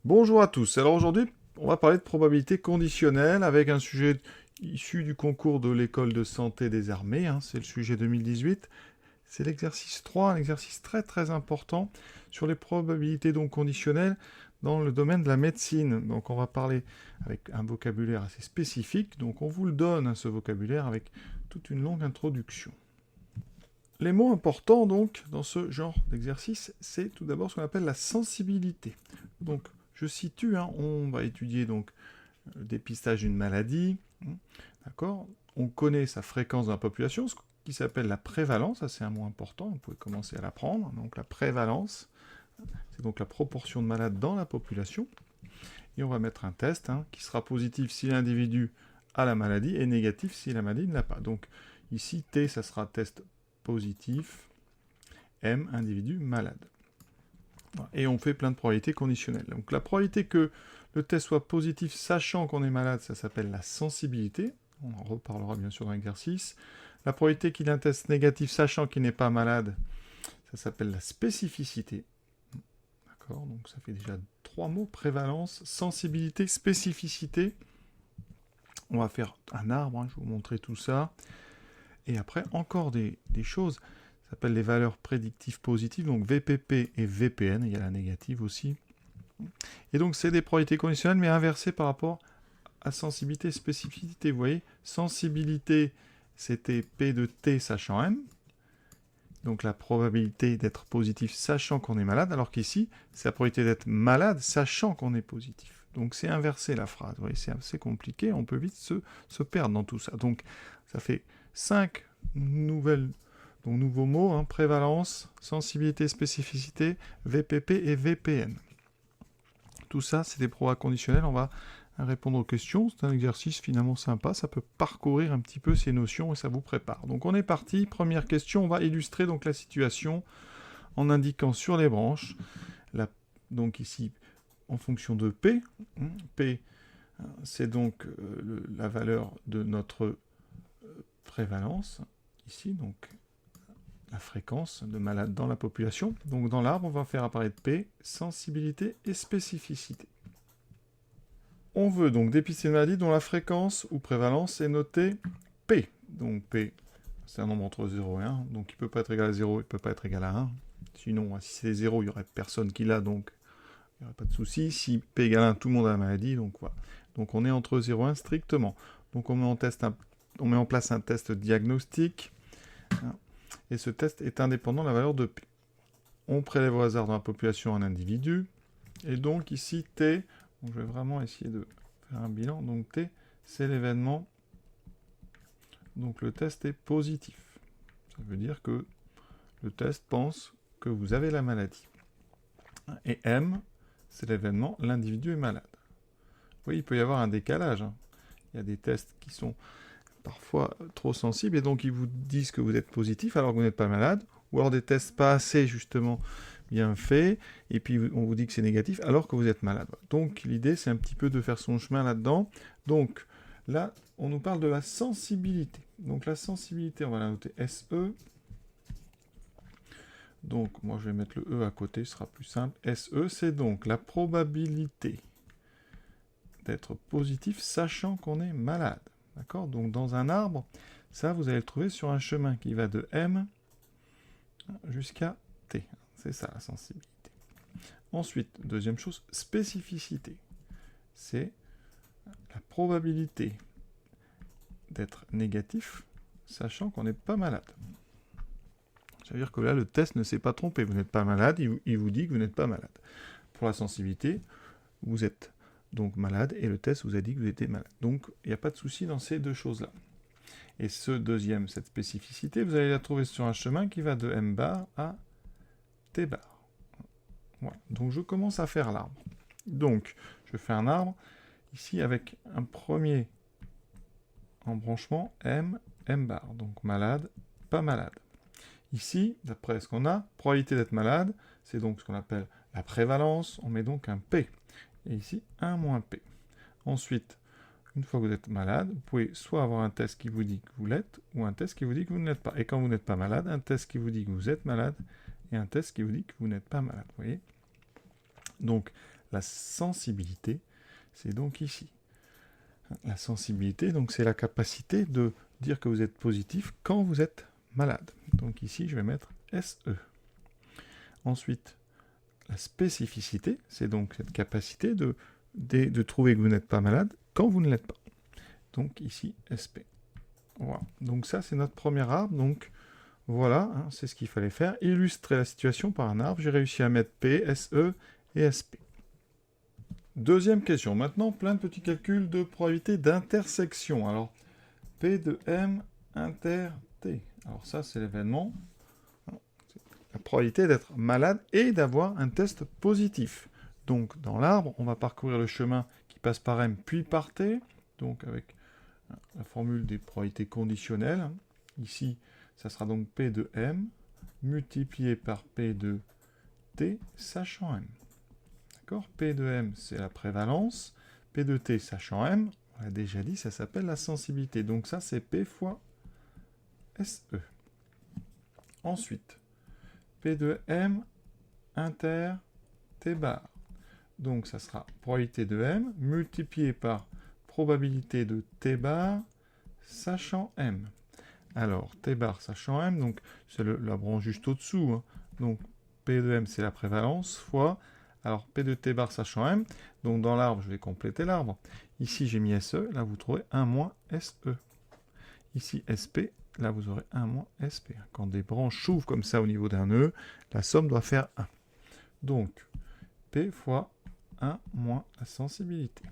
Bonjour à tous. Alors aujourd'hui, on va parler de probabilité conditionnelle avec un sujet issu du concours de l'école de santé des armées. C'est le sujet 2018. C'est l'exercice 3, un exercice très très important sur les probabilités donc conditionnelles dans le domaine de la médecine. Donc on va parler avec un vocabulaire assez spécifique. Donc on vous le donne, ce vocabulaire, avec toute une longue introduction. Les mots importants donc dans ce genre d'exercice, c'est tout d'abord ce qu'on appelle la sensibilité. Donc je situe, on va étudier donc le dépistage d'une maladie, d'accord. On connaît sa fréquence dans la population, ce qui s'appelle la prévalence, ça c'est un mot important, vous pouvez commencer à l'apprendre. Donc la prévalence, c'est donc la proportion de malades dans la population. Et on va mettre un test qui sera positif si l'individu a la maladie et négatif si la maladie ne l'a pas. Donc ici, T, ça sera test positif, M, individu malade. Et on fait plein de probabilités conditionnelles. Donc la probabilité que le test soit positif sachant qu'on est malade, ça s'appelle la sensibilité. On en reparlera bien sûr dans l'exercice. La probabilité qu'il ait un test négatif sachant qu'il n'est pas malade, ça s'appelle la spécificité. D'accord, donc ça fait déjà 3 mots, prévalence, sensibilité, spécificité. On va faire un arbre, je vais vous montrer tout ça. Et après, encore des choses. Ça s'appelle les valeurs prédictives positives, donc VPP et VPN, il y a la négative aussi. Et donc c'est des probabilités conditionnelles, mais inversées par rapport à sensibilité et spécificité. Vous voyez, sensibilité, c'était P de T sachant M, donc la probabilité d'être positif sachant qu'on est malade, alors qu'ici, c'est la probabilité d'être malade sachant qu'on est positif. Donc c'est inversé la phrase, vous voyez, c'est assez compliqué, on peut vite se perdre dans tout ça. Donc ça fait 5 nouveaux mots, prévalence, sensibilité, spécificité, VPP et VPN. Tout ça, c'est des probas conditionnels, on va répondre aux questions. C'est un exercice finalement sympa, ça peut parcourir un petit peu ces notions et ça vous prépare. Donc on est parti, première question, on va illustrer donc la situation en indiquant sur les branches, donc ici en fonction de P, P c'est donc la valeur de notre prévalence, ici donc la fréquence de malades dans la population. Donc dans l'arbre, on va faire apparaître P, sensibilité et spécificité. On veut donc dépister une maladie dont la fréquence ou prévalence est notée P. Donc P, c'est un nombre entre 0 et 1, donc il ne peut pas être égal à 0, il ne peut pas être égal à 1. Sinon, si c'est 0, il n'y aurait personne qui l'a, donc il n'y aurait pas de souci. Si P égale 1, tout le monde a la maladie, donc voilà. Donc on est entre 0 et 1 strictement. Donc on met en place un test diagnostique, et ce test est indépendant de la valeur de P. On prélève au hasard dans la population un individu, et donc ici T, je vais vraiment essayer de faire un bilan. Donc T, c'est l'événement. Donc le test est positif. Ça veut dire que le test pense que vous avez la maladie. Et M, c'est l'événement, l'individu est malade. Oui, il peut y avoir un décalage. Il y a des tests qui sont parfois trop sensibles et donc ils vous disent que vous êtes positif alors que vous n'êtes pas malade. Ou alors des tests pas assez justement bien faits et puis on vous dit que c'est négatif alors que vous êtes malade. Donc l'idée c'est un petit peu de faire son chemin là-dedans. Donc là, on nous parle de la sensibilité. Donc la sensibilité, on va la noter SE. Donc moi je vais mettre le E à côté, ce sera plus simple. SE, c'est donc la probabilité d'être positif sachant qu'on est malade. D'accord? Donc dans un arbre, ça vous allez le trouver sur un chemin qui va de M jusqu'à T. C'est ça la sensibilité. Ensuite, deuxième chose, spécificité. C'est la probabilité d'être négatif sachant qu'on n'est pas malade. Ça veut dire que là, le test ne s'est pas trompé. Vous n'êtes pas malade, il vous dit que vous n'êtes pas malade. Pour la sensibilité, vous êtes donc malade et le test vous a dit que vous étiez malade. Donc, il n'y a pas de souci dans ces deux choses-là. Et cette spécificité, vous allez la trouver sur un chemin qui va de M bar à T bar. Voilà. Donc, je commence à faire l'arbre. Donc, je fais un arbre ici avec un premier embranchement M bar. Donc, malade, pas malade. Ici, d'après ce qu'on a, probabilité d'être malade, c'est donc ce qu'on appelle la prévalence. On met donc un P. Et ici, 1 moins P. Ensuite, une fois que vous êtes malade, vous pouvez soit avoir un test qui vous dit que vous l'êtes, ou un test qui vous dit que vous ne l'êtes pas. Et quand vous n'êtes pas malade, un test qui vous dit que vous êtes malade, et un test qui vous dit que vous n'êtes pas malade. Vous voyez ? Donc, la sensibilité, c'est donc ici. La sensibilité, donc c'est la capacité de dire que vous êtes positif quand vous êtes malade. Donc ici, je vais mettre SE. Ensuite, la spécificité, c'est donc cette capacité de trouver que vous n'êtes pas malade quand vous ne l'êtes pas. Donc ici, SP. Voilà. Donc ça, c'est notre premier arbre. Donc voilà, hein, c'est ce qu'il fallait faire. Illustrer la situation par un arbre. J'ai réussi à mettre P, SE et SP. Deuxième question. Maintenant, plein de petits calculs de probabilité d'intersection. Alors, P de M inter T. Alors ça, c'est l'événement. La probabilité d'être malade et d'avoir un test positif. Donc, dans l'arbre, on va parcourir le chemin qui passe par M puis par T. Donc, avec la formule des probabilités conditionnelles. Ici, ça sera donc P de M multiplié par P de T, sachant M. D'accord ? P de M, c'est la prévalence. P de T, sachant M, on l'a déjà dit, ça s'appelle la sensibilité. Donc ça, c'est P fois SE. Ensuite, P de M inter T bar. Donc ça sera probabilité de M multiplié par probabilité de T bar sachant M. Alors, T bar sachant M, donc c'est la branche juste au-dessous. Hein. Donc, P de M, c'est la prévalence, fois... Alors, P de T bar sachant M. Donc, dans l'arbre, je vais compléter l'arbre. Ici, j'ai mis SE. Là, vous trouvez 1 moins SE. Ici, SP. Là, vous aurez 1 moins SP. Quand des branches s'ouvrent comme ça au niveau d'un nœud, la somme doit faire 1. Donc, P fois 1 moins la sensibilité.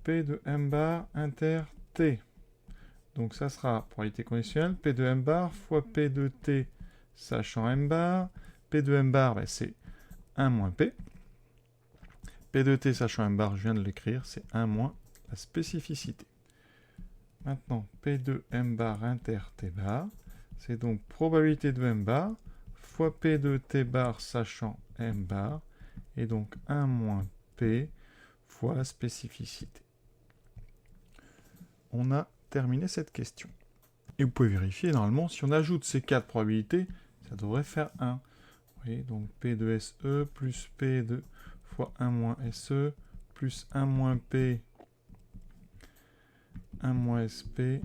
P de M bar inter T. Donc ça sera probabilité conditionnelle, P de M bar fois P de T sachant M bar. P de M bar, ben, c'est 1 moins P. P de T sachant M bar, je viens de l'écrire, c'est 1 moins la spécificité. Maintenant, P de M bar inter T bar, c'est donc probabilité de M bar fois P de T bar sachant M bar, et donc 1 moins P fois la spécificité. On a terminé cette question. Et vous pouvez vérifier, normalement, si on ajoute ces 4 probabilités, ça devrait faire 1. Vous voyez, donc P de SE plus P de fois 1 moins SE plus 1 moins P 1 moins SP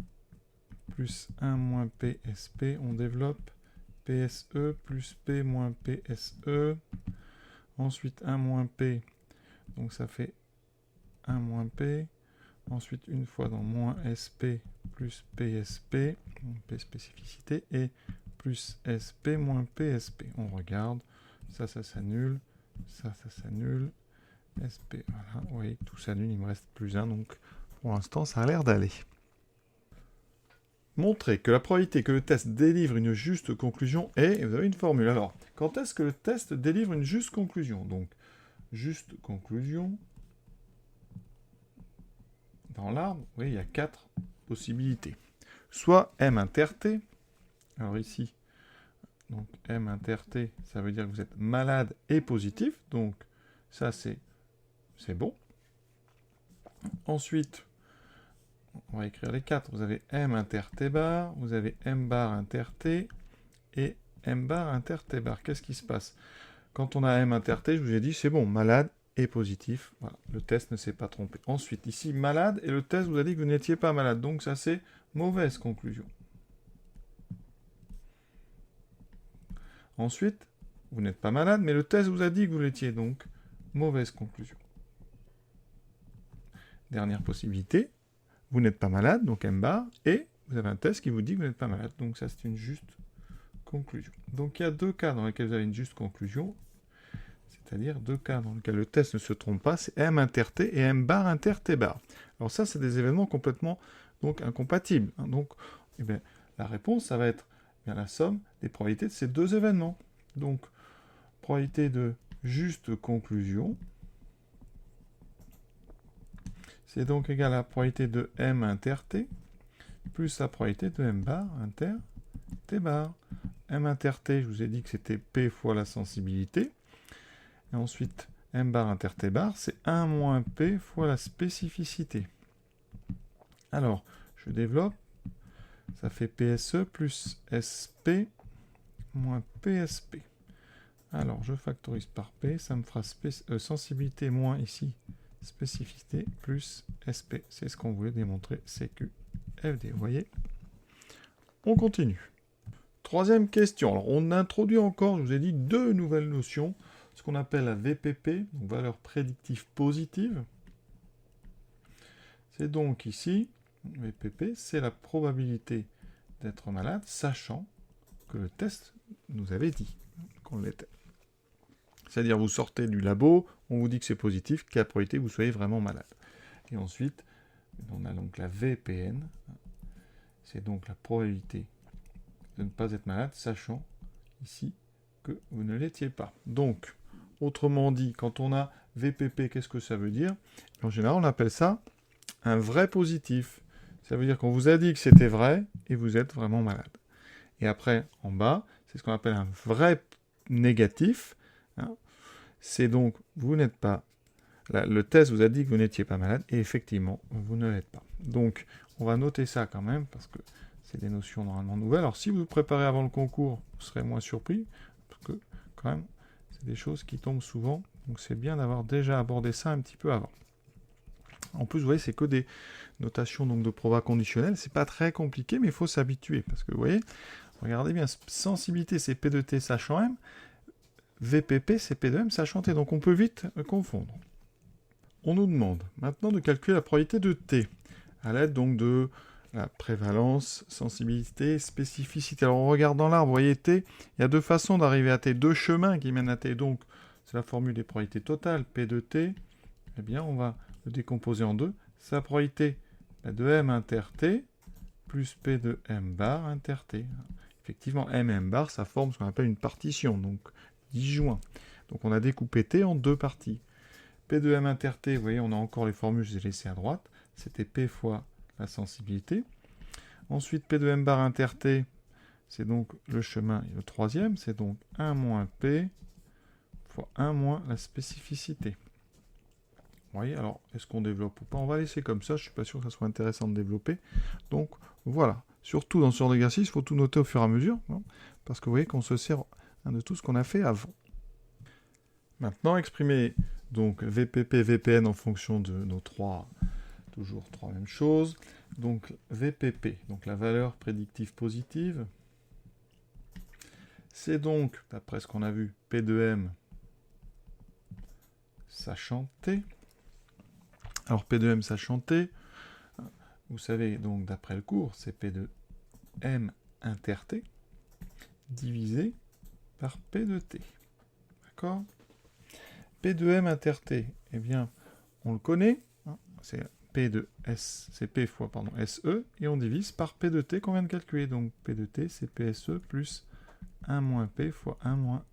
plus 1 moins PSP. On développe PSE plus P moins PSE. Ensuite 1 moins P, donc ça fait 1 moins P. Ensuite, une fois dans moins SP plus PSP, P spécificité, et plus SP moins PSP. On regarde, ça s'annule, ça s'annule, SP, voilà, vous voyez, tout s'annule, il me reste plus 1, donc pour l'instant, ça a l'air d'aller. Montrer que la probabilité que le test délivre une juste conclusion est, et vous avez une formule. Alors, quand est-ce que le test délivre une juste conclusion? Donc, juste conclusion... Dans l'arbre, vous voyez, il y a 4 possibilités. Soit M inter T. Alors ici, donc M inter T, ça veut dire que vous êtes malade et positif. Donc ça, c'est bon. Ensuite, on va écrire les 4. Vous avez M inter T bar, vous avez M bar inter T et M bar inter T bar. Qu'est-ce qui se passe? Quand on a M inter T, je vous ai dit, c'est bon, malade et positif. Voilà, le test ne s'est pas trompé. Ensuite, ici, malade, et le test vous a dit que vous n'étiez pas malade. Donc ça, c'est mauvaise conclusion. Ensuite, vous n'êtes pas malade, mais le test vous a dit que vous l'étiez. Donc, mauvaise conclusion. Dernière possibilité, vous n'êtes pas malade, donc M bar, et vous avez un test qui vous dit que vous n'êtes pas malade. Donc ça, c'est une juste conclusion. Donc il y a 2 cas dans lesquels vous avez une juste conclusion. C'est-à-dire 2 cas dans lesquels le test ne se trompe pas, c'est M inter T et M bar inter T bar. Alors ça, c'est des événements complètement donc, incompatibles. Hein. Donc, eh bien, la réponse, ça va être bien, la somme des probabilités de ces 2 événements. Donc, probabilité de juste conclusion, c'est donc égal à la probabilité de M inter T plus la probabilité de M bar inter T bar. M inter T, je vous ai dit que c'était P fois la sensibilité. Et ensuite, M bar inter T bar, c'est 1 moins P fois la spécificité. Alors, je développe. Ça fait PSE plus SP moins PSP. Alors, je factorise par P, ça me fera sensibilité moins ici, spécificité, plus SP. C'est ce qu'on voulait démontrer, CQFD. Vous voyez? On continue. Troisième question. Alors, on introduit encore, je vous ai dit, deux nouvelles notions. Ce qu'on appelle la VPP, donc valeur prédictive positive. C'est donc ici, VPP, c'est la probabilité d'être malade, sachant que le test nous avait dit qu'on l'était. C'est-à-dire, vous sortez du labo, on vous dit que c'est positif, qu'il y a probabilité que vous soyez vraiment malade. Et ensuite, on a donc la VPN, c'est donc la probabilité de ne pas être malade, sachant ici que vous ne l'étiez pas. Donc, autrement dit, quand on a VPP, qu'est-ce que ça veut dire? En général, on appelle ça un vrai positif. Ça veut dire qu'on vous a dit que c'était vrai et vous êtes vraiment malade. Et après, en bas, c'est ce qu'on appelle un vrai négatif. Hein. C'est donc, vous n'êtes pas... le test vous a dit que vous n'étiez pas malade et effectivement, vous ne l'êtes pas. Donc, on va noter ça quand même parce que c'est des notions normalement nouvelles. Alors, si vous vous préparez avant le concours, vous serez moins surpris parce que, quand même, c'est des choses qui tombent souvent. Donc, c'est bien d'avoir déjà abordé ça un petit peu avant. En plus, vous voyez, c'est que des notations donc, de proba conditionnelle. C'est pas très compliqué, mais il faut s'habituer. Parce que, vous voyez, regardez bien, sensibilité, c'est P de T sachant M. VPP, c'est P de M sachant T. Donc, on peut vite confondre. On nous demande maintenant de calculer la probabilité de T, à l'aide donc de la prévalence, sensibilité, spécificité. Alors, on regarde dans l'arbre, vous voyez T, il y a deux façons d'arriver à T, deux chemins qui mènent à T. Donc, c'est la formule des probabilités totales, P de T. Eh bien, on va le décomposer en deux. Sa probabilité de M inter T plus P de M bar inter T. Effectivement, M bar, ça forme ce qu'on appelle une partition, donc disjoint. Donc, on a découpé T en deux parties. P de M inter T, vous voyez, on a encore les formules, je les ai laissées à droite. C'était P fois la sensibilité. Ensuite, P de M bar inter T, c'est donc le chemin, et le troisième, c'est donc 1 moins P fois 1 moins la spécificité. Vous voyez, alors, est-ce qu'on développe ou pas? On va laisser comme ça, je ne suis pas sûr que ça soit intéressant de développer. Donc, voilà. Surtout dans ce genre d'exercice, il faut tout noter au fur et à mesure, hein, parce que vous voyez qu'on se sert de tout ce qu'on a fait avant. Maintenant, exprimer donc VPP, VPN en fonction de nos toujours trois mêmes choses. Donc, VPP, donc la valeur prédictive positive, c'est donc, d'après ce qu'on a vu, P de M sachant T. Alors, P de M sachant T, vous savez, donc, d'après le cours, c'est P de M inter T divisé par P de T. D'accord? P de M inter T, eh bien, on le connaît, hein, c'est P de S, c'est P fois, SE, et on divise par P de T qu'on vient de calculer. Donc, P de T, c'est PSE plus 1 moins P fois 1 moins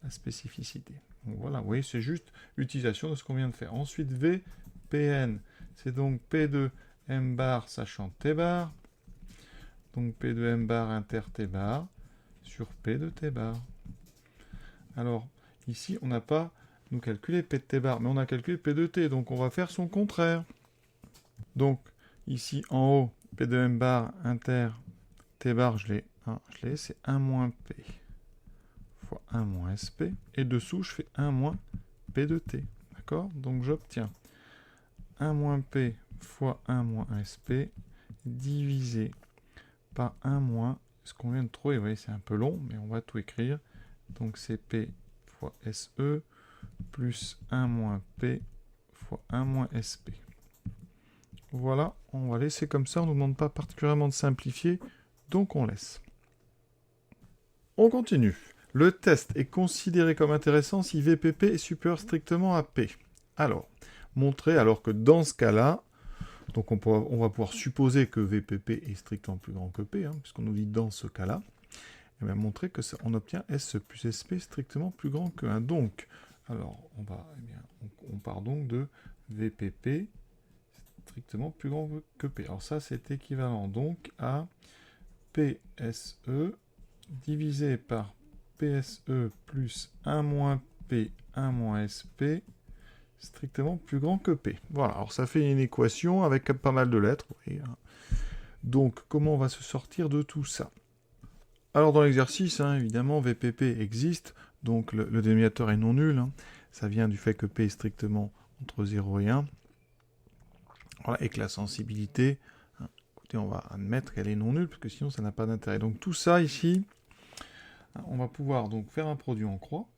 la spécificité. Donc, voilà, vous voyez, c'est juste l'utilisation de ce qu'on vient de faire. Ensuite, VPN, c'est donc P de M bar sachant T bar. Donc, P de M bar inter T bar sur P de T bar. Alors, ici, on n'a pas nous calculer P de T bar, mais on a calculé P de T, donc on va faire son contraire. Donc, ici, en haut, P de M bar inter T bar, je l'ai, c'est 1 moins P fois 1 moins SP, et dessous, je fais 1 moins P de T, d'accord? Donc, j'obtiens 1 moins P fois 1 moins SP, divisé par 1 moins, ce qu'on vient de trouver, vous voyez, c'est un peu long, mais on va tout écrire. Donc, c'est P fois SE, plus 1 moins P fois 1 moins SP. Voilà, on va laisser comme ça, on ne nous demande pas particulièrement de simplifier, donc on laisse. On continue. Le test est considéré comme intéressant si VPP est supérieur strictement à P. Alors, montrer alors que dans ce cas-là, donc on va pouvoir supposer que VPP est strictement plus grand que P, hein, puisqu'on nous dit dans ce cas-là, et bien montrer que on obtient SE plus SP strictement plus grand que 1. Donc, alors, on part donc de VPP strictement plus grand que P. Alors ça, c'est équivalent donc à PSE divisé par PSE plus 1 moins P, 1 moins SP, strictement plus grand que P. Voilà, alors ça fait une équation avec pas mal de lettres. Voyez, hein. Donc, comment on va se sortir de tout ça? Alors dans l'exercice, hein, évidemment, VPP existe, donc le dénominateur est non nul, hein. Ça vient du fait que P est strictement entre 0 et 1. Voilà, et que la sensibilité, hein, écoutez, on va admettre qu'elle est non nulle, parce que sinon ça n'a pas d'intérêt. Donc tout ça ici, hein, on va pouvoir donc faire un produit en croix.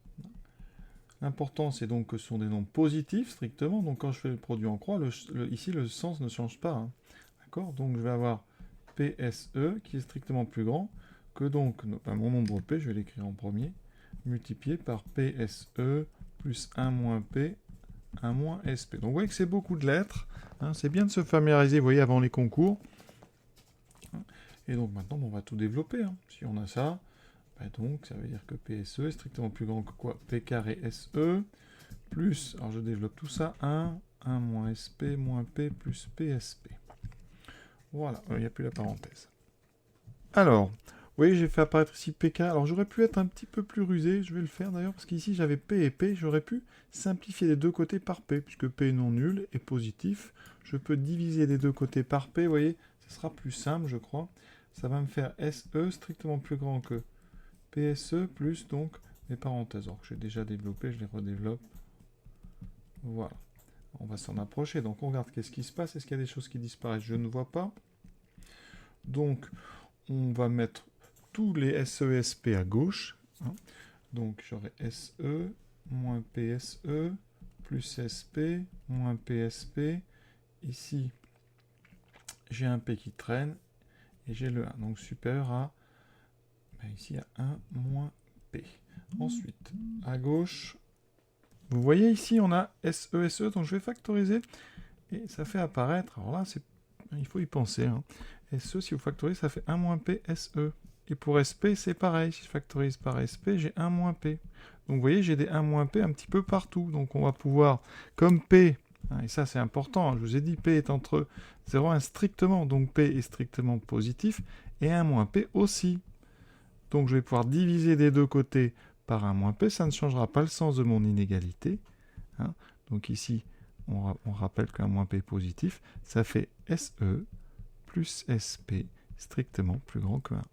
L'important, c'est donc que ce sont des nombres positifs, strictement. Donc quand je fais le produit en croix, ici, le sens ne change pas, hein. D'accord? Donc je vais avoir PSE, qui est strictement plus grand que donc mon nombre P, je vais l'écrire en premier, multiplié par PSE plus 1 moins P, 1 moins SP. Donc vous voyez que c'est beaucoup de lettres, hein. C'est bien de se familiariser, vous voyez, avant les concours. Et donc maintenant, on va tout développer, hein. Si on a ça, donc ça veut dire que PSE est strictement plus grand que quoi? P carré SE, plus, alors je développe tout ça, 1 moins SP moins P plus PSP. Voilà, il n'y a plus la parenthèse. Alors, vous voyez, j'ai fait apparaître ici PK. Alors j'aurais pu être un petit peu plus rusé, je vais le faire d'ailleurs, parce qu'ici j'avais P et P, j'aurais pu simplifier les deux côtés par P, puisque P est non nul et positif. Je peux diviser les deux côtés par P, vous voyez, ce sera plus simple, je crois. Ça va me faire SE strictement plus grand que PSE plus donc les parenthèses. Alors que j'ai déjà développé, je les redéveloppe. Voilà. On va s'en approcher. Donc on regarde qu'est-ce qui se passe. Est-ce qu'il y a des choses qui disparaissent? Je ne vois pas. Donc on va mettre tous les SE et SP à gauche, hein. Donc j'aurai SE moins PSE plus SP moins PSP. Ici, j'ai un P qui traîne et j'ai le 1. Donc supérieur à, ici à 1 moins P. Ensuite, à gauche, vous voyez ici, on a SE, SE, donc je vais factoriser et ça fait apparaître, alors là, il faut y penser, hein. SE, si vous factorisez, ça fait 1 moins P, SE. Et pour SP, c'est pareil. Si je factorise par SP, j'ai 1 moins P. Donc vous voyez, j'ai des 1 moins P un petit peu partout. Donc on va pouvoir, comme P, hein, et ça c'est important, je vous ai dit P est entre 0 et 1 strictement, donc P est strictement positif, et 1 moins P aussi. Donc je vais pouvoir diviser des deux côtés par 1 moins P, ça ne changera pas le sens de mon inégalité, hein. Donc ici, on rappelle qu'un moins P est positif, ça fait SE plus SP strictement plus grand que 1.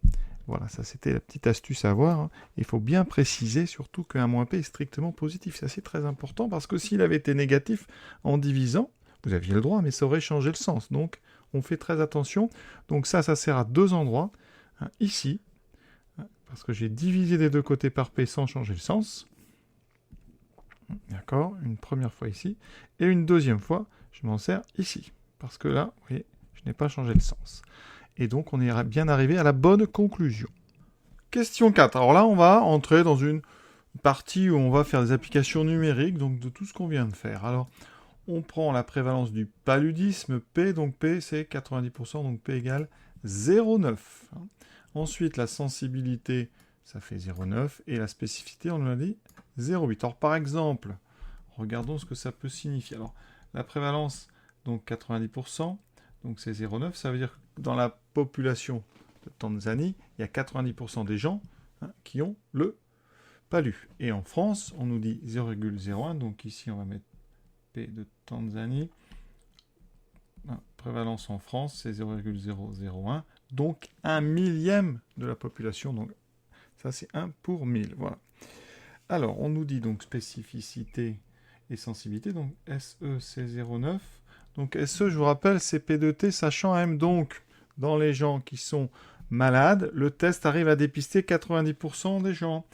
Voilà, ça c'était la petite astuce à voir, hein. Il faut bien préciser surtout qu'un moins P est strictement positif. Ça c'est très important parce que s'il avait été négatif en divisant, vous aviez le droit, mais ça aurait changé le sens. Donc on fait très attention. Donc ça sert à deux endroits, hein. Ici, parce que j'ai divisé des deux côtés par P sans changer le sens. D'accord? Une première fois ici. Et une deuxième fois, je m'en sers ici. Parce que là, vous voyez, je n'ai pas changé le sens. Et donc, on est bien arrivé à la bonne conclusion. Question 4. Alors là, on va entrer dans une partie où on va faire des applications numériques, donc de tout ce qu'on vient de faire. Alors, on prend la prévalence du paludisme, P, donc P c'est 90%, donc P égale 0,9. Ensuite, la sensibilité, ça fait 0,9, et la spécificité, on l'a dit, 0,8. Alors par exemple, regardons ce que ça peut signifier. Alors, la prévalence, donc 90%, donc c'est 0,9, ça veut dire que dans la population de Tanzanie, il y a 90% des gens, hein, qui ont le palu. Et en France, on nous dit 0,01, donc ici on va mettre P de Tanzanie. Prévalence en France, c'est 0,001, donc 1 millième de la population. Donc ça c'est 1 pour 1000. Voilà. Alors, on nous dit donc spécificité et sensibilité. Donc SE c'est 0,9. Donc SE, je vous rappelle, c'est P de T, sachant M. Donc, dans les gens qui sont malades, le test arrive à dépister 90% des gens.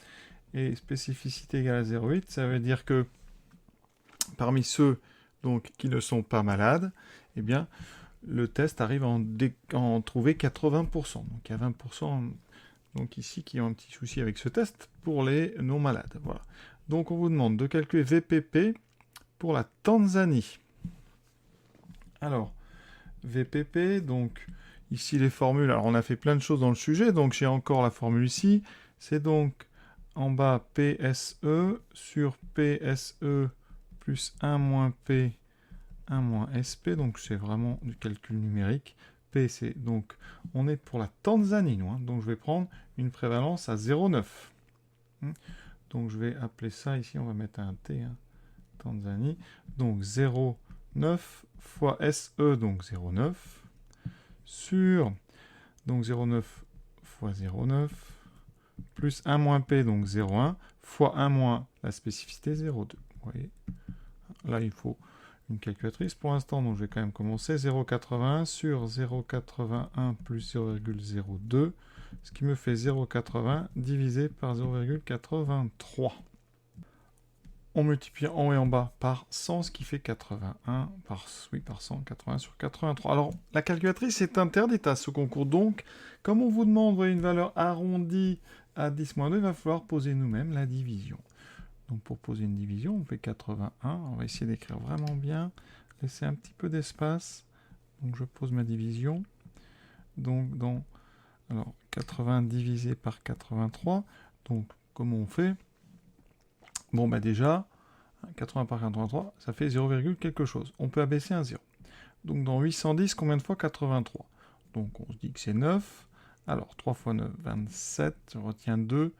Et spécificité égale à 0,8, ça veut dire que parmi ceux donc, qui ne sont pas malades, eh bien, le test arrive à en trouver 80%. Donc il y a 20% donc, ici qui ont un petit souci avec ce test pour les non-malades. Voilà. Donc on vous demande de calculer VPP pour la Tanzanie. Alors, VPP, donc ici les formules, alors on a fait plein de choses dans le sujet, donc j'ai encore la formule ici, c'est donc en bas PSE sur PSE plus 1 moins P, 1 moins SP, donc c'est vraiment du calcul numérique. P, c'est donc, on est pour la Tanzanie, nous, hein, donc je vais prendre une prévalence à 0,9. Donc je vais appeler ça, ici on va mettre un T, hein, Tanzanie, donc 0,9 fois SE, donc 0,9, sur, donc 0,9 fois 0,9, plus 1 moins P, donc 0,1, fois 1 moins la spécificité 0,2. Vous voyez, là, il faut une calculatrice pour l'instant, donc je vais quand même commencer 0,81 sur 0,81 plus 0,02, ce qui me fait 0,80 divisé par 0,83. On multiplie en haut et en bas par 100, ce qui fait 81 par 100, 80 sur 83. Alors, la calculatrice est interdite à ce concours. Donc, comme on vous demande une valeur arrondie à 10-2, il va falloir poser nous-mêmes la division. Donc, pour poser une division, on fait 81. On va essayer d'écrire vraiment bien. Laisser un petit peu d'espace. Donc, je pose ma division. Donc, alors, 80 divisé par 83. Donc, comment on fait ? Bon, bah déjà, 80 par 83, ça fait 0, quelque chose. On peut abaisser un 0. Donc dans 810, combien de fois 83 ? Donc on se dit que c'est 9. Alors 3 fois 9, 27. Je retiens 2.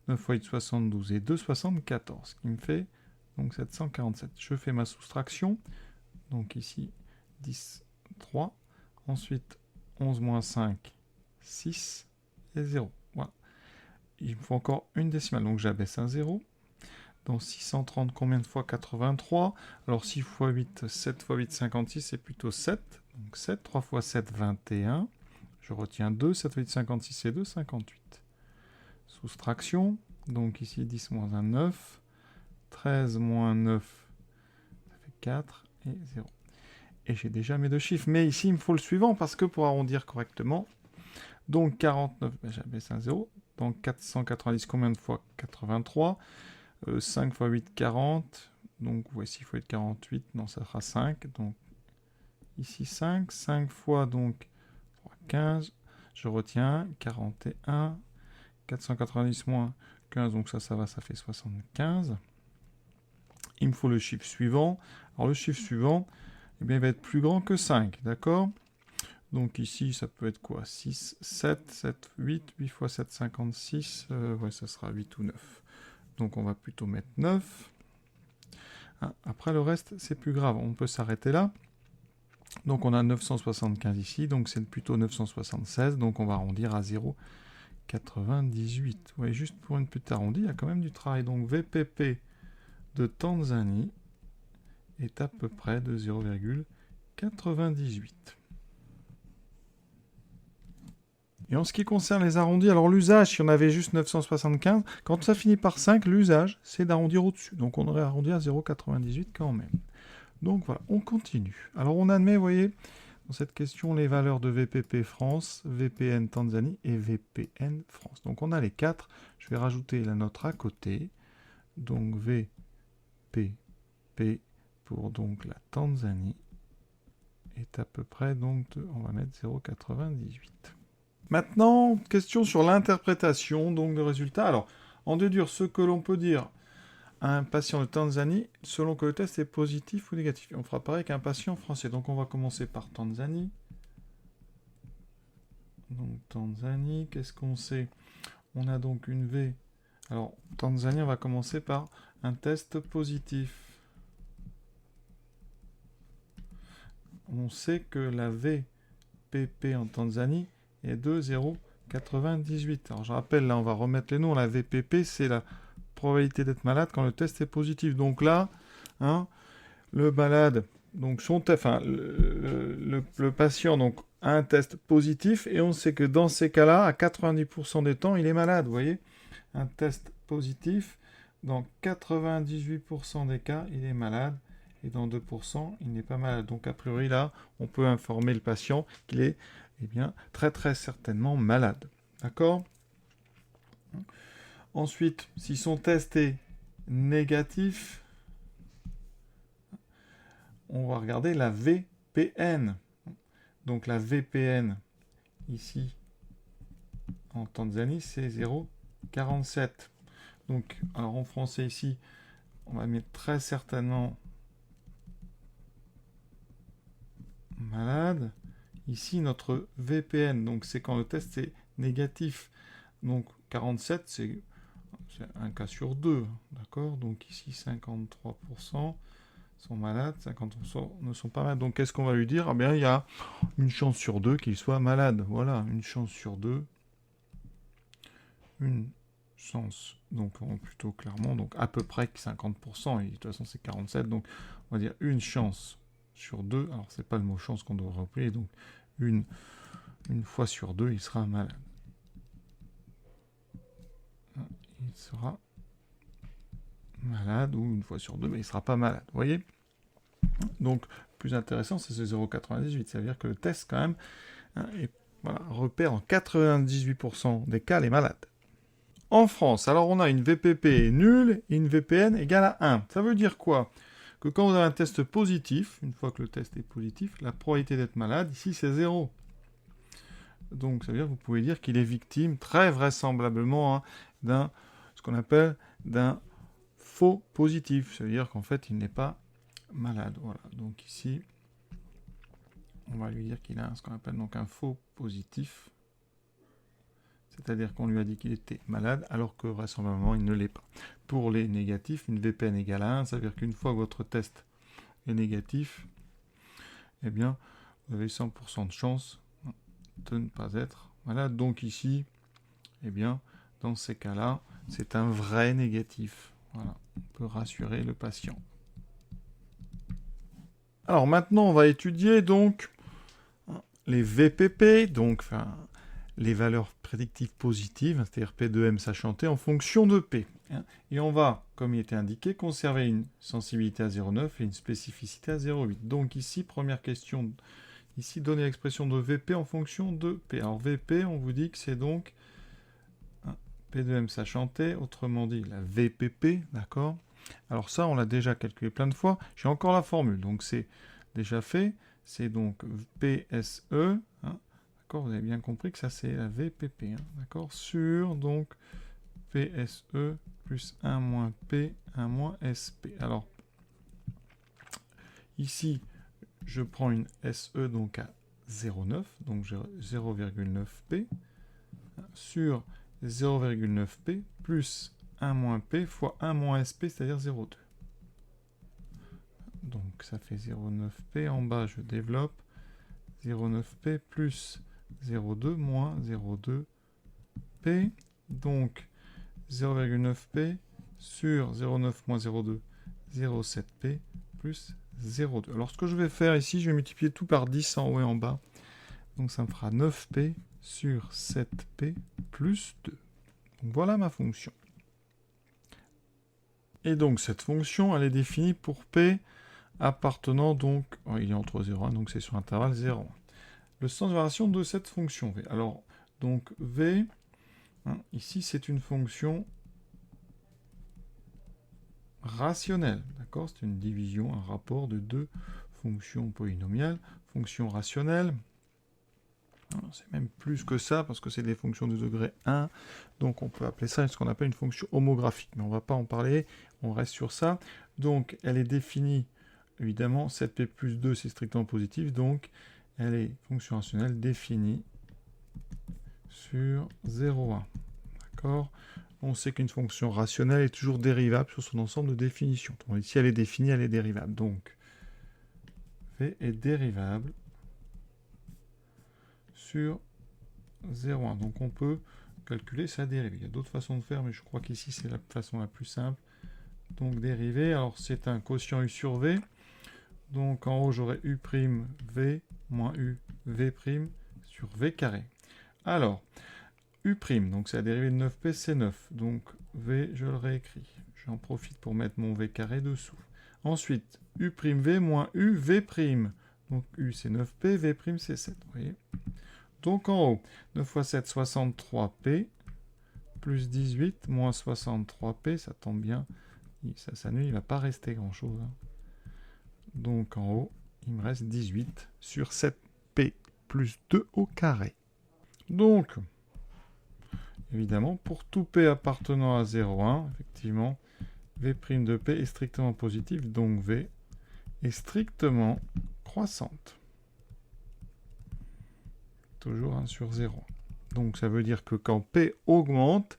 9 fois 8, 72. Et 2, 74. Ce qui me fait donc 747. Je fais ma soustraction. Donc ici, 10, 3. Ensuite, 11 moins 5, 6 et 0. Voilà. Il me faut encore une décimale. Donc j'abaisse un 0. Dans 630, combien de fois 83 ? Alors 6 fois 8, 7 fois 8, 56, c'est plutôt 7. Donc 7, 3 fois 7, 21. Je retiens 2, 7 fois 8, 56 et 2, 58. Soustraction, donc ici 10 moins 1, 9. 13 moins 9, ça fait 4 et 0. Et j'ai déjà mes deux chiffres. Mais ici, il me faut le suivant parce que pour arrondir correctement, donc 49, j'abaisse un 0. Donc 490, combien de fois 83 ? 5 fois 8, 40. Donc voici, il faut être 48. Non, ça sera 5. Donc ici 5. 5 fois donc 3, 15. Je retiens 41. 490 moins 15. Donc ça va, ça fait 75. Il me faut le chiffre suivant. Alors le chiffre suivant, eh bien, il va être plus grand que 5. D'accord ? Donc ici, ça peut être quoi ? 6, 7, 7, 8. 8 fois 7, 56. Ouais, ça sera 8 ou 9. Donc on va plutôt mettre 9. Après le reste, c'est plus grave. On peut s'arrêter là. Donc on a 975 ici. Donc c'est plutôt 976. Donc on va arrondir à 0,98. Vous voyez, juste pour une petite arrondie, il y a quand même du travail. Donc VPP de Tanzanie est à peu près de 0,98. Et en ce qui concerne les arrondis, alors l'usage, si on avait juste 975, quand ça finit par 5, l'usage, c'est d'arrondir au-dessus. Donc on aurait arrondi à 0,98 quand même. Donc voilà, on continue. Alors on admet, vous voyez, dans cette question, les valeurs de VPP France, VPN Tanzanie et VPN France. Donc on a les 4. Je vais rajouter la nôtre à côté. Donc VPP pour donc la Tanzanie est à peu près, donc, on va mettre 0,98. Maintenant, question sur l'interprétation donc de résultats. Alors, en déduire ce que l'on peut dire à un patient de Tanzanie selon que le test est positif ou négatif. On fera pareil qu'un patient français. Donc, on va commencer par Tanzanie. Donc, Tanzanie, qu'est-ce qu'on sait ? On a donc une V. Alors, Tanzanie, on va commencer par un test positif. On sait que la VPP en Tanzanie est de 0,98. Alors je rappelle, là on va remettre les noms. La VPP, c'est la probabilité d'être malade quand le test est positif. Donc là, le malade, donc le patient donc, a un test positif et on sait que dans ces cas-là, à 90% des temps, il est malade. Vous voyez, un test positif, dans 98% des cas, il est malade. Et dans 2%, il n'est pas malade. Donc, a priori, là, on peut informer le patient qu'il est très, très certainement malade. D'accord ? Ensuite, si son test est négatif, on va regarder la VPN. Donc, la VPN, ici, en Tanzanie, c'est 0,47. Donc, alors en français, ici, on va mettre très certainement malade. Ici, notre VPN, donc c'est quand le test est négatif. Donc 47, c'est un cas sur 2, d'accord ? Donc ici, 53% sont malades, 50% ne sont pas malades. Donc qu'est-ce qu'on va lui dire ? Eh bien, il y a une chance sur 2 qu'il soit malade. Voilà, une chance sur 2. Une chance, donc plutôt clairement, donc à peu près 50%, et de toute façon c'est 47, donc on va dire une chance sur 2, alors c'est pas le mot chance qu'on doit rappeler, donc une fois sur 2, il sera malade. Il sera malade, ou une fois sur 2, mais il sera pas malade, vous voyez? Donc, plus intéressant, c'est ce 0,98, ça veut dire que le test, quand même, repère en 98% des cas les malades. En France, alors on a une VPP nulle et une VPN égale à 1. Ça veut dire quoi? Que quand vous avez un test positif, une fois que le test est positif, la probabilité d'être malade, ici, c'est 0. Donc, ça veut dire que vous pouvez dire qu'il est victime, très vraisemblablement, d'un, ce qu'on appelle, d'un faux positif. Ça veut dire qu'en fait, il n'est pas malade. Voilà. Donc ici, on va lui dire qu'il a ce qu'on appelle donc un faux positif. C'est-à-dire qu'on lui a dit qu'il était malade, alors que vraisemblablement, il ne l'est pas. Pour les négatifs, une VPN égale à 1, ça veut dire qu'une fois que votre test est négatif, eh bien, vous avez 100% de chance de ne pas être malade. Donc ici, eh bien, dans ces cas-là, c'est un vrai négatif. Voilà, on peut rassurer le patient. Alors maintenant, on va étudier donc les VPP, donc les valeurs prédictives positives, c'est-à-dire P de M sachant T, en fonction de P. Et on va, comme il était indiqué, conserver une sensibilité à 0,9 et une spécificité à 0,8. Donc ici, première question, ici, donner l'expression de VP en fonction de P. Alors VP, on vous dit que c'est donc P de M sachant T, autrement dit la VPP, d'accord? Alors ça, on l'a déjà calculé plein de fois. J'ai encore la formule, donc c'est déjà fait. C'est donc PSE, d'accord? Vous avez bien compris que ça, c'est la VPP, d'accord? Sur, donc, PSE plus 1 moins P, 1 moins SP. Alors, ici, je prends une SE, donc à 0,9, donc 0,9P, sur 0,9P, plus 1 moins P fois 1 moins SP, c'est-à-dire 0,2. Donc ça fait 0,9P. En bas, je développe 0,9P plus 0,2 moins 0,2P. Donc 0,9P sur 0,9 moins 0,2, 0,7P plus 0,2. Alors ce que je vais faire ici, je vais multiplier tout par 10 en haut et en bas. Donc ça me fera 9P sur 7P plus 2. Donc voilà ma fonction. Et donc cette fonction, elle est définie pour P appartenant donc, il est entre 0 et 1, donc c'est sur intervalle 0, 1. Le sens de variation de cette fonction V. Alors, donc V, ici c'est une fonction rationnelle, d'accord? C'est une division, un rapport de deux fonctions polynomiales, fonction rationnelle. C'est même plus que ça, parce que c'est des fonctions de degré 1, donc on peut appeler ça ce qu'on appelle une fonction homographique, mais on ne va pas en parler, on reste sur ça. Donc elle est définie, évidemment, 7p plus 2, c'est strictement positif, donc elle est fonction rationnelle définie sur 0,1. D'accord? On sait qu'une fonction rationnelle est toujours dérivable sur son ensemble de définitions. Donc, ici, elle est définie, elle est dérivable. Donc, v est dérivable sur 0,1. Donc, on peut calculer sa dérivée. Il y a d'autres façons de faire, mais je crois qu'ici, c'est la façon la plus simple. Donc, dérivée, alors c'est un quotient u sur v. Donc, en haut, j'aurai u' v moins u v' sur v carré. Alors, u', donc c'est la dérivée de 9p, c'est 9. Donc, v, je le réécris. J'en profite pour mettre mon v carré dessous. Ensuite, u'v moins u v'. Donc, u, c'est 9p, v', c'est 7. Vous voyez? Donc, en haut, 9 fois 7, 63p, plus 18, moins 63p, ça tombe bien. Ça s'annule, il ne va pas rester grand-chose. Donc, en haut, il me reste 18 sur 7p plus 2 au carré. Donc, évidemment, pour tout p appartenant à 0,1, effectivement, v' de p est strictement positif, donc v est strictement croissante. Toujours 1 sur 0. Donc ça veut dire que quand p augmente,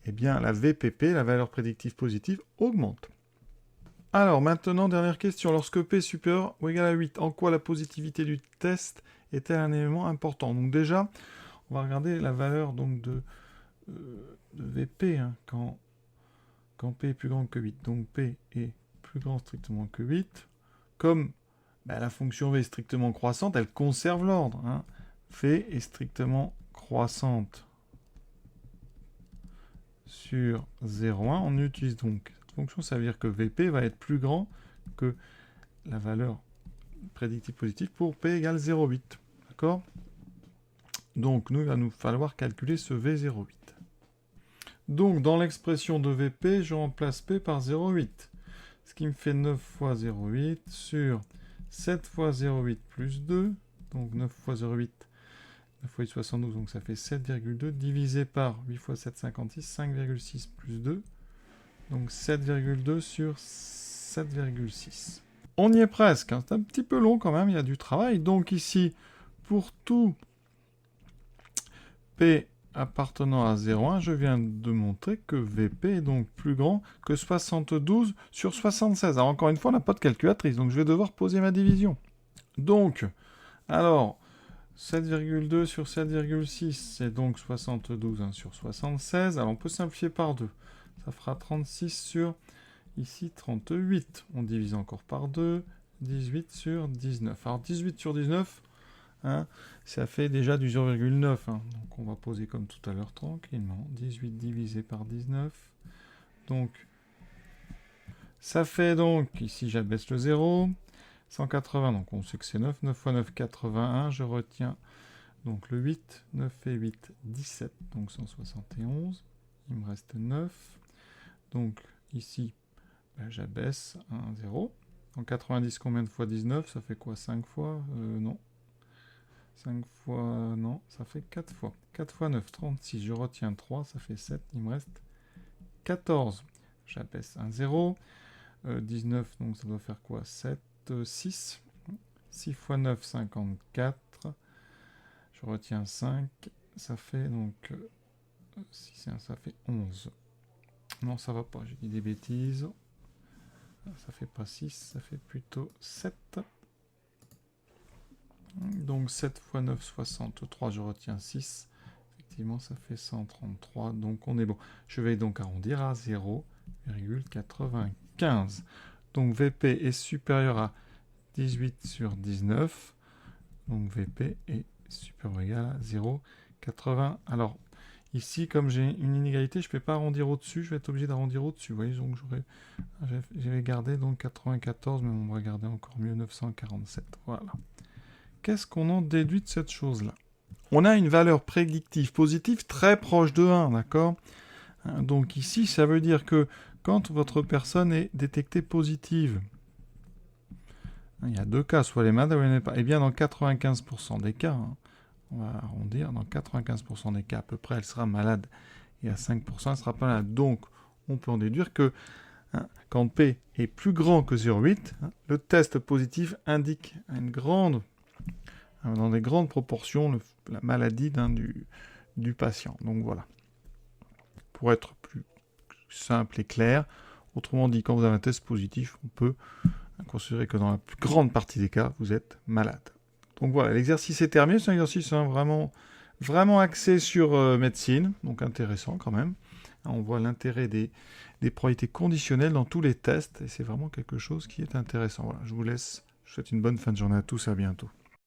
eh bien la VPP, la valeur prédictive positive, augmente. Alors maintenant, dernière question. Lorsque p est supérieur ou égal à 8, en quoi la positivité du test est-elle un élément important? Donc déjà, on va regarder la valeur donc, de de VP, hein, quand P est plus grand que 8. Donc P est plus grand strictement que 8. Comme la fonction V est strictement croissante, elle conserve l'ordre. Hein. V est strictement croissante sur 0,1. On utilise donc cette fonction, ça veut dire que VP va être plus grand que la valeur prédictive positive pour P égale 0,8. D'accord ? Donc, il va nous falloir calculer ce V0,8. Donc, dans l'expression de VP, je remplace P par 0,8. Ce qui me fait 9 fois 0,8 sur 7 fois 0,8 plus 2. Donc, 9 fois 0,8, 9 fois 8, 72. Donc, ça fait 7,2 divisé par 8 fois 7, 56. 5,6 plus 2. Donc, 7,2 sur 7,6. On y est presque. Hein. C'est un petit peu long quand même. Il y a du travail. Donc, ici, pour tout P appartenant à 0,1, je viens de montrer que VP est donc plus grand que 72 sur 76. Alors encore une fois, on n'a pas de calculatrice, donc je vais devoir poser ma division. Donc, alors, 7,2 sur 7,6, c'est donc 72 hein, sur 76. Alors on peut simplifier par 2. Ça fera 36 sur, ici, 38. On divise encore par 2, 18 sur 19. Alors 18 sur 19... Hein, ça fait déjà du 0,9. Hein. Donc on va poser comme tout à l'heure tranquillement. 18 divisé par 19. Donc ça fait donc, ici j'abaisse le 0. 180, donc on sait que c'est 9. 9 fois 9, 81. Je retiens donc le 8. 9 et 8, 17. Donc 171. Il me reste 9. Donc ici, j'abaisse un 0. En 90, combien de fois 19? Ça fait quoi? 5 fois non. 5 fois... non, ça fait 4 fois. 4 fois 9, 36. Je retiens 3, ça fait 7. Il me reste 14. J'abaisse un 0. 19, donc ça doit faire quoi? 7, 6. 6 fois 9, 54. Je retiens 5. Ça fait donc... 6 et 1, ça fait 11. Non, ça va pas, j'ai dit des bêtises. Ça fait pas 6, ça fait plutôt 7. Donc 7 fois 9, 63, je retiens 6. Effectivement, ça fait 133, donc on est bon. Je vais donc arrondir à 0,95. Donc VP est supérieur à 18 sur 19. Donc VP est supérieur ou égal à 0,80. Alors, ici, comme j'ai une inégalité, je ne peux pas arrondir au-dessus. Je vais être obligé d'arrondir au-dessus. Vous voyez, donc j'avais gardé donc 94, mais on va garder encore mieux 947. Voilà. Qu'est-ce qu'on en déduit de cette chose-là? On a une valeur prédictive positive très proche de 1, d'accord? Donc ici, ça veut dire que quand votre personne est détectée positive, il y a deux cas, soit elle est malade ou elle n'est pas. Eh bien, dans 95% des cas, on va arrondir, dans 95% des cas à peu près, elle sera malade. Et à 5%, elle ne sera pas malade. Donc, on peut en déduire que quand P est plus grand que 0,8, le test positif indique dans des grandes proportions la maladie du patient. Donc voilà. Pour être plus simple et clair, autrement dit, quand vous avez un test positif, on peut considérer que dans la plus grande partie des cas, vous êtes malade. Donc voilà, l'exercice est terminé. C'est un exercice vraiment axé sur médecine, donc intéressant quand même. On voit l'intérêt des probabilités conditionnelles dans tous les tests, et c'est vraiment quelque chose qui est intéressant. Voilà, je vous laisse. Je vous souhaite une bonne fin de journée à tous, à bientôt.